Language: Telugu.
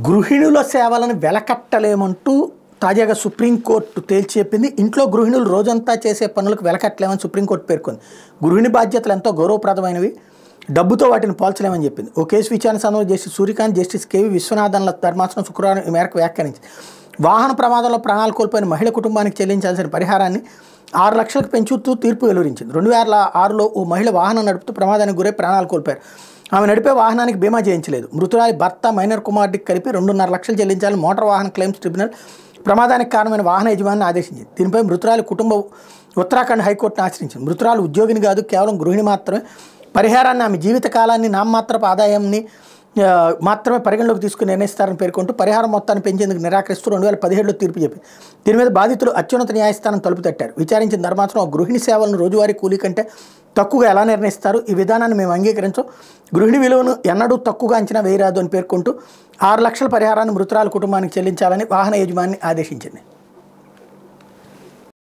గృహిణుల సేవలను వెలకట్టలేమంటూ తాజాగా సుప్రీంకోర్టు తేల్చి చెప్పింది. ఇంట్లో గృహిణులు రోజంతా చేసే పనులకు వెలకట్టలేమని సుప్రీంకోర్టు పేర్కొంది. గృహిణి బాధ్యతలు ఎంతో గౌరవప్రదమైనవి, డబ్బుతో వాటిని పోల్చలేమని చెప్పింది. ఓ కేసు విచారణ సమయంలో జస్టిస్ సూర్యకాంత్, జస్టిస్ కేవి విశ్వనాథన్ల ధర్మాసనం శుక్రవారం ఈ మేరకు వ్యాఖ్యానించింది. వాహన ప్రమాదంలో ప్రాణాలు కోల్పోయిన మహిళ కుటుంబానికి చెల్లించాల్సిన పరిహారాన్ని 6 లక్షలకు పెంచుతూ తీర్పు వెలువరించింది. 2006లో ఓ మహిళ వాహనం నడుపుతూ ప్రమాదానికి గురై ప్రాణాలు కోల్పోయారు. ఆమె నడిపే వాహనానికి బీమా చేయించలేదు. మృతురాలి భర్త, మైనర్ కుమారుడికి కలిపి 2.5 లక్షలు చెల్లించాలని మోటార్ వాహన క్లెయిమ్స్ ట్రిబ్యునల్ ప్రమాదానికి కారణమైన వాహన యజమానిని ఆదేశించింది. దీనిపై మృతురాలి కుటుంబం ఉత్తరాఖండ్ హైకోర్టును ఆశ్రయించింది. మృతురాలు ఉద్యోగిని కాదు, కేవలం గృహిణి మాత్రమే. పరిహారాన్ని ఆమె జీవితకాలాన్ని నామమాత్రపు ఆదాయాన్ని మాత్రమే పరిగణలోకి తీసుకుని నిర్ణయిస్తారని పేర్కొంటూ పరిహారం మొత్తాన్ని పెంచేందుకు నిరాకరిస్తూ 2017లో తీర్పు చెప్పింది. దీని మీద బాధితులు అత్యున్నత న్యాయస్థానం తలుపు తట్టారు. విచారించిన ధర్మాసనం గృహిణి సేవలను రోజువారీ కూలీ కంటే తక్కువగా ఎలా నిర్ణయిస్తారు, ఈ విధానాన్ని మేము అంగీకరించం, గృహిణి విలువను ఎన్నడూ తక్కువగా అంచనా వేయరాదు అని పేర్కొంటూ 6 లక్షల పరిహారాన్ని మృతురాల కుటుంబానికి చెల్లించాలని వాహన యజమానిని ఆదేశించింది.